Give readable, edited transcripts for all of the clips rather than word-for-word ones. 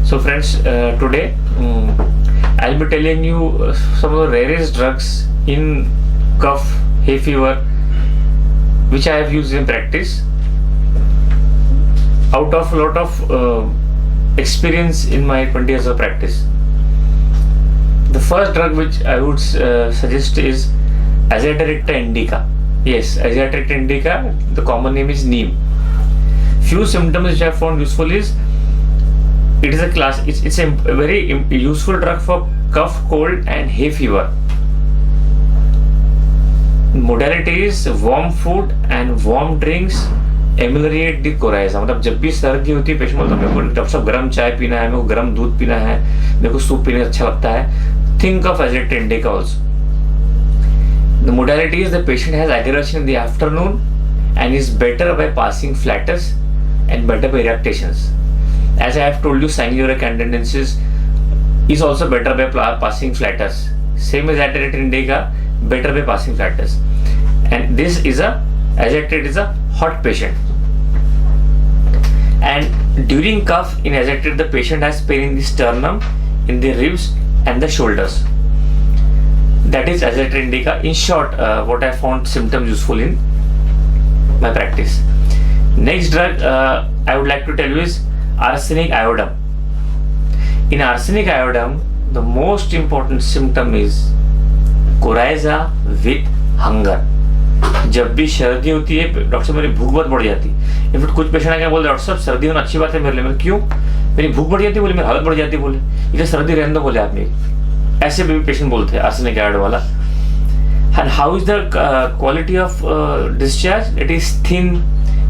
So friends, today I'll be telling you some of the rarest drugs in cough, hay fever, which I have used in practice out of a lot of experience in my 20 years of practice. The first drug which I would suggest is Azadirachta indica. Yes, Azadirachta indica, the common name is neem. Few symptoms which I have found useful is it is a class. It's a very useful drug for cough, cold, and hay fever. Modality is warm food and warm drinks ameliorate the coryza. मतलब जब भी सर्दी होती है patient बोलता है मेरे को डॉक्टर साहब गर्म चाय पीना है, मेरे को गर्म दूध पीना है, मेरे को सूप पीना अच्छा लगता है. Think of Azadirachta indica also. The modality is the patient has aggravation in the afternoon and is better by passing flatus and better by eructations. As I have told you, sanguinary tendencies is also better by passing flatus. Same as Azadirachta indica, better by passing flatus. And this is Azadirachta is a hot patient. And during cough in Azadirachta, the patient has pain in the sternum, in the ribs, and the shoulders. That is Azadirachta indica. In short, what I found symptoms useful in my practice. Next drug I would like to tell you is arsenic iodine. In arsenic iodine, the most important symptom is coryza with hunger. जब भी सर्दी होती है doctor साहब मेरी भूख बहुत बढ़ जाती है. इनफैक्ट कुछ पेशेंट आके बोलते डॉक्टर साहब सर्दी होना अच्छी बात है मेरे लिए. मैं क्यों? मेरी भूख बढ़ जाती है बोले, मेरी हालत बढ़ जाती है बोले, इधर सर्दी रहने दो बोले आप मेरी. ऐसे भी पेशेंट बोलते हैं आर्सेनिक आयोडाइड वाला. And how is the quality of discharge? It is thin,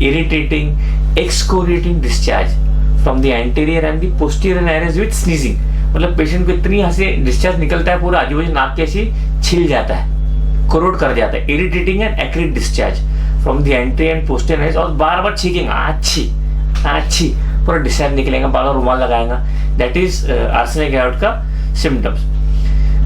irritating, excoriating discharge from the anterior and the posterior areas with sneezing. मतलब पेशेंट को इतनी हंसी डिस्चार्ज निकलता है पूरा आजू बाजू नाक के ऐसी छिल जाता है, कोरोड कर जाता है. Irritating and acrid discharge from the anterior and posterior edge, और बार बार छीकेंगे अच्छी पूरा डिस्चार्ज निकलेगा, बार बार रुमाल लगाएगा. दैट इज आर्सेनिक आयोडाइड का symptoms.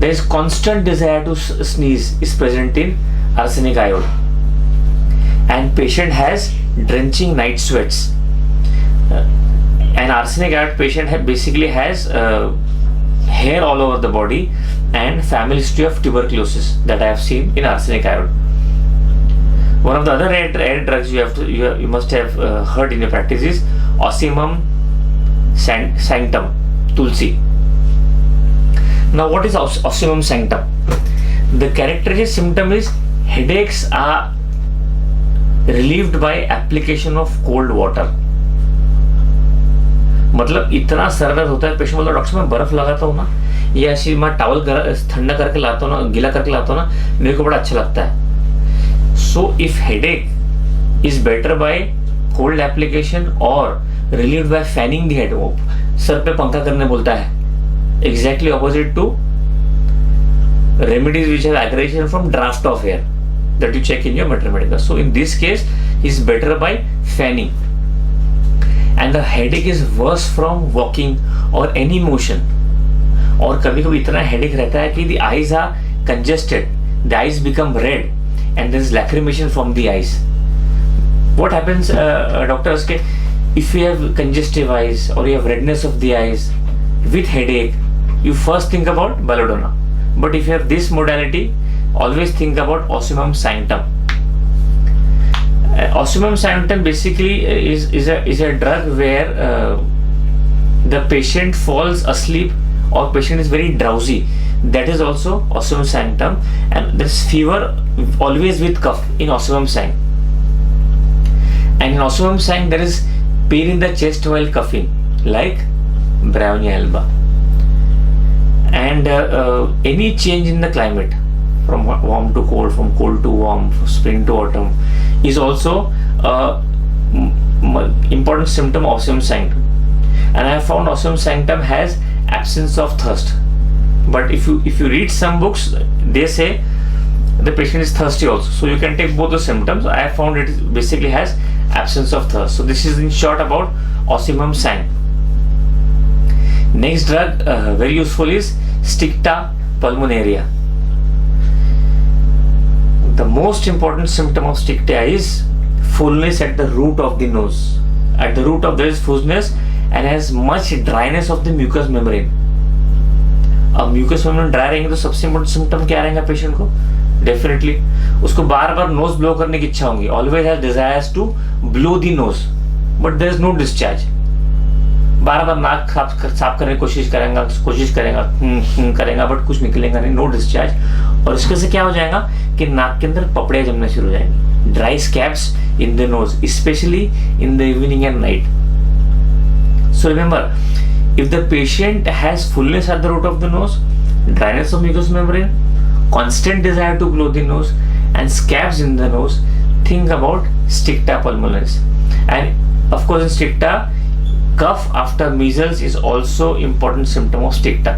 There is constant desire to sneeze is present in arsenic iodide and patient has drenching night sweats. An arsenic iodide patient basically has hair all over the body and family history of tuberculosis that I have seen in arsenic iodide. One of the other rare drugs you must have heard in your practice is Osimum sanctum, tulsi. Now what is Osimum sanctum? The characteristic symptom is headaches are relieved by application of cold water. मतलब इतना sir दर्द होता है patient बोलता है doctor मैं बर्फ लगाता हूँ ना, या ऐसी मैं टॉवल ठंडा करके लाता हूँ ना, गीला करके लाता हूँ ना, मेरे को बड़ा अच्छा लगता है. So if headache is better by cold application और relieved by fanning the head, वो सर पे पंखा करने बोलता है, exactly opposite to remedies which have aggression from draft of air that you check in your materia medica. So in this case is better by fanning. And the headache is worse from walking or any motion. और कभी कभी इतना headache रहता है कि the eyes are congested, the eyes become red, and there is lacrimation from the eyes. What happens, doctors? If you have congestive eyes or you have redness of the eyes with headache, you first think about belladonna. But if you have this modality, always think about Osimum sanctum. Osimum sanctum basically is a drug where the patient falls asleep or patient is very drowsy. That is also Osimum sanctum, and there is fever always with cough in Osimum sanctum. And in Osimum sanctum there is pain in the chest while coughing, like Brownia alba. And any change in the climate, from warm to cold, from cold to warm, from spring to autumn, is also important symptom of Osimum sanctum. And I have found Osimum sanctum has absence of thirst. But if you read some books, they say the patient is thirsty also. So you can take both the symptoms. I have found it basically has absence of thirst. So this is in short about Osimum sanctum. Next drug very useful is Stixta pulmonaria. The most important symptom of Stixta is fullness at the root of the nose. At the root of there is fullness and has much dryness of the mucous membrane. अब mucus membrane dry रहेंगे तो सबसे important symptom क्या रहेगा patient को? Definitely उसको बार बार knows blow करने की इच्छा होगी, always has desires to blow the nose but there is no discharge. बार बार नाक साफ करने की कोशिश करेगा बट कुछ निकलेगा नहीं, नो डिस्चार्ज. और इसके से क्या हो जाएगा कि नाक के अंदर पपड़ियाँ जमने शुरू हो जाएंगी, dry scabs in the nose specially in the evening and night. So remember, if the patient has fullness at the root of the nose, dryness of mucous membrane, constant desire to blow the nose, and scabs in the nose, think about Strychnia pulmonalis. And of course in Strychnia, cough after measles is also important symptom of Strychnia.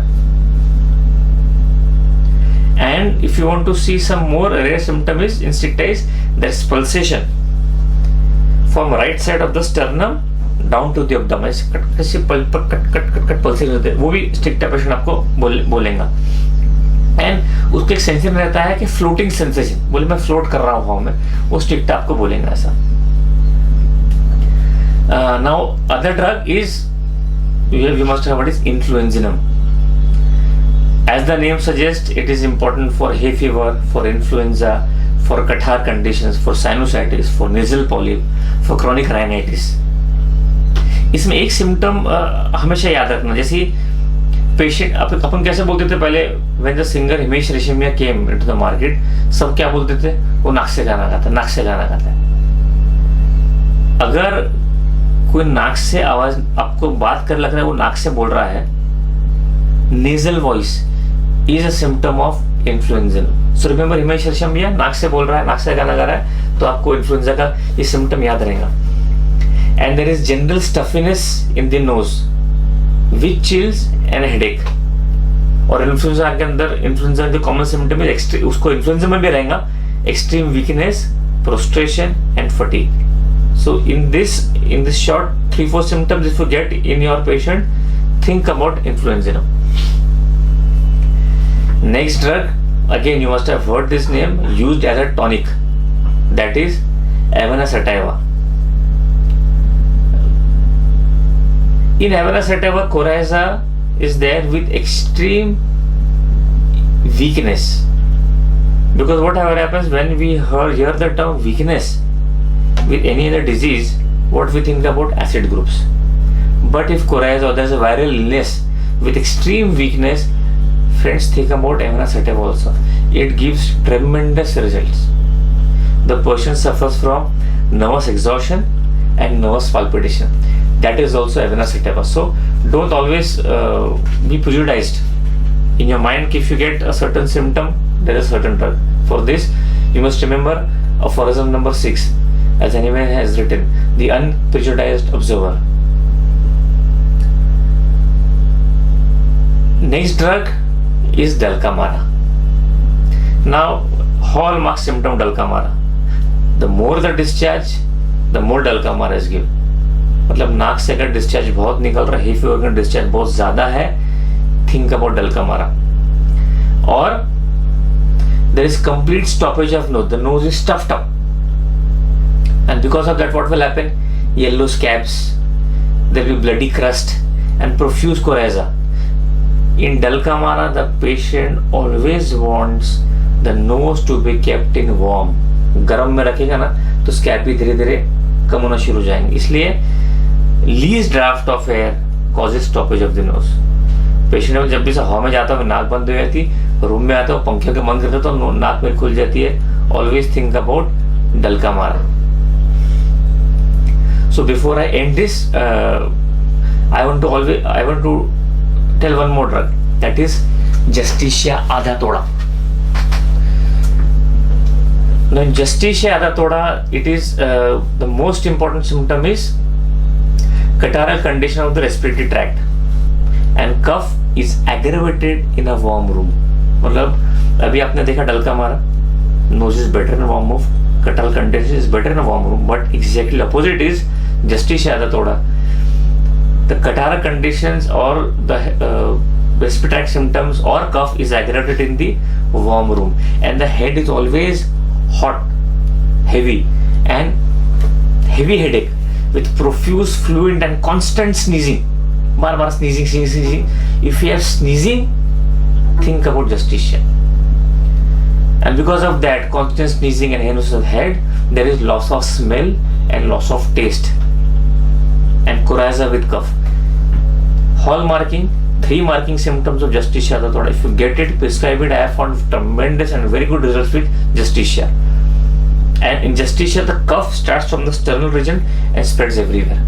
And if you want to see some more rare symptom is in Strychnia is there is pulsation from right side of the sternum down to the abdomen. कट pulsation होते हैं, वो भी स्ट्रिक्टा patient आपको बोलेगा. And उसका एक sensation रहता है कि फ्लोटिंग सेंसेशन, बोले मैं फ्लोट कर रहा हूँ मैं, वो स्ट्रिक्टा आपको बोलेगा ऐसा. Now other drug is you must have what is influenzinum. As the name suggest it is important for hay fever, for influenza, for catarrh conditions, for sinusitis, for nasal polyp, for chronic rhinitis. इसमें एक symptom हमेशा याद रखना, जैसे patient अपन कैसे बोलते थे पहले, when the singer Himesh Reshammiya came into the market, सब क्या बोलते थे, वो नाक से गाना गाता है, नाक से गाना गाता है. अगर कोई नाक से आवाज आपको बात कर लग रहा है वो नाक से बोल रहा है, nasal voice is a symptom of influenza. So remember, Himesh Reshammiya नाक से बोल रहा है, नाक से गाना गा रहा है, तो आपको इन्फ्लुएंजा का ये सिम्टम याद रहेगा. And there is general stuffiness in the nose with chills and headache. और इन्फ्लुएंजा के अंदर इन्फ्लुएंजा के कॉमन सिम्टम है, उसको इन्फ्लुएंजा में भी रहेगा, extreme weakness, prostration and fatigue. So in this short 3-4 symptoms if you get in your patient, think about influenza. Next drug, again you must have heard this name, used as a tonic, that is Avena sativa. In Avena sativa, coryza is there with extreme weakness, because whatever happens when we hear the term weakness with any other disease, what we think about acid groups. But if coryza or there's a viral illness with extreme weakness, friends, think about Avena sativa also. It gives tremendous results. The person suffers from nervous exhaustion and nervous palpitation. That is also Avena sativa. So don't always be prejudiced in your mind. If you get a certain symptom, there is a certain drug. For this, you must remember aphorism number 6, as anyone has written, the unprejudiced observer. Next drug is Dulcamara. Now, hallmark symptom Dulcamara. The more the discharge, the more Dulcamara is given. मतलब नाक से अगर discharge बहुत निकल रहा है, hay fever का discharge बहुत ज्यादा है, थिंक अबाउट Dulcamara. और there is complete stoppage of nose, the nose is stuffed up, and because of that what will happen? Yellow scabs, there will be bloody crust and profuse coryza. In Dulcamara, the patient always wants the nose to be kept in warm. गर्म में रखेगा ना तो scab भी धीरे धीरे कम होना शुरू हो जाएंगे. इसलिए least draft of air causes stoppage of the nose. Patient जब भी हवा में जाता है नाक बंद हो जाती है, रूम में आता है पंखे के बंद करता है तो नाक में खुल जाती है. Always think about Dulcamara. So before I end this, I want to tell one more drug, that is Justicia Adha Toda. Now in Justicia Adha Toda, it is the most important symptom is catarrhal condition of the respiratory tract, and cough is aggravated in a warm room. मतलब अभी आपने देखा Dulcamara, nose is better in a warm room, catarrhal condition is better in a warm room, but exactly opposite is Justicia Adha Toda. The catarrhal conditions or the respiratory symptoms or cough is aggravated in the warm room, and the head is always hot, heavy, and heavy headache with profuse fluid and constant sneezing. Bar sneezing. If you have sneezing, think about Justicia. And because of that constant sneezing and heaviness of head, there is loss of smell and loss of taste, and coryza with cough. Hallmarking, 3 marking symptoms of Justicia. If you get it, prescribe it. I have found tremendous and very good results with Justicia. And in Justicia, the cough starts from the sternal region and spreads everywhere.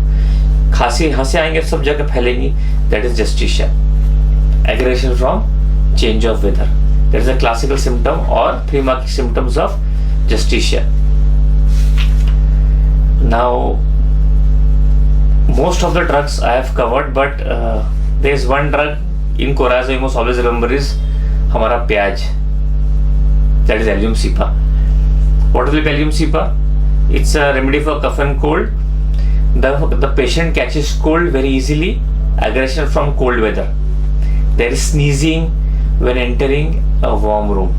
खांसी आएंगे सब जगह फैलेंगी. That is Justicia. Aggression from change of weather. That is a classical symptom or 3 marking symptoms of Justicia. Now, most of the drugs I have covered, but there is one drug in coryza you must always remember is हमारा प्याज. That is Allium cepa. What is Allium cepa? It's a remedy for cough and cold. The patient catches cold very easily. Aggression from cold weather. There is sneezing when entering a warm room.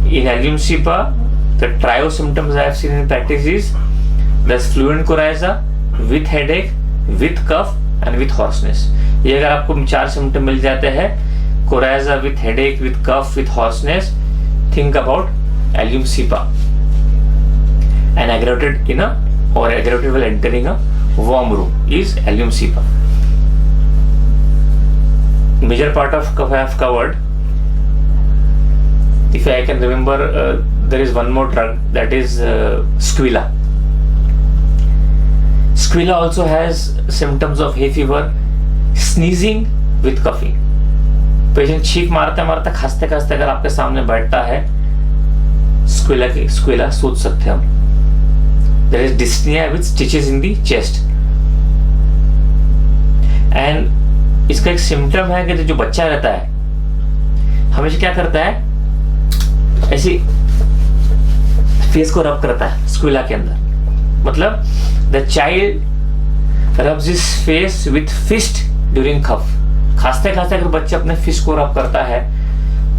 In Allium cepa, the trio symptoms I have seen in practice is there's fluent coryza with headache, with cough and with hoarseness. ये अगर आपको 4 symptom मिल जाते हैं, coryza with headache, with cough, with hoarseness, think about Allium cepa. And aggravated while entering a warm room is Allium cepa. Major part of cough I have covered. If I can remember, there is one more drug, that is Squilla. Squilla also has symptoms of hay fever, sneezing with coughing. Patient छींक मारते खांसते अगर आपके सामने बैठता है, स्क्विला सोच सकते हैं हम. There is dyspnea with stitches in the chest. And इसका एक सिम्टम है कि जो बच्चा रहता है हमेशा क्या करता है, ऐसी फेस को रब करता है स्क्विला के अंदर. मतलब the child rubs his face with fist during cough. खांसते अगर बच्चा अपने फिस्ट को रब करता है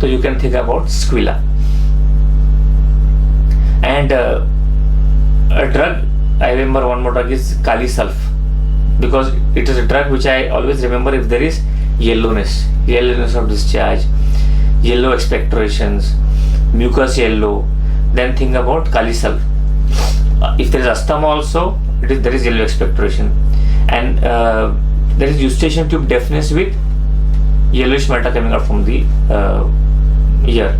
तो you can think about Squilla. And a drug, I remember one more drug is Kali Sulf, because it is a drug which I always remember if there is yellowness of discharge, yellow expectorations, mucus yellow, then think about Kali Sulf. If there is asthma also, there is yellow expectoration, and there is eustachian tube deafness with yellowish matter coming out from the ear.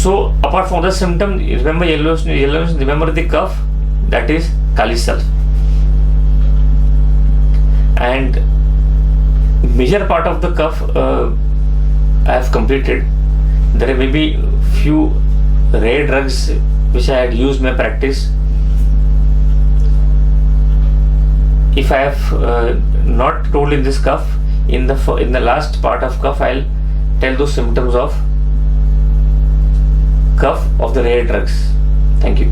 So apart from the symptom, remember yellowness, remember the cough, that is Kali Sulf. And major part of the cough I have completed. There may be few rare drugs which I had used in my practice. If I have not told in this cough, in the last part of cough, I'll tell those symptoms of cough of the rare drugs. Thank you.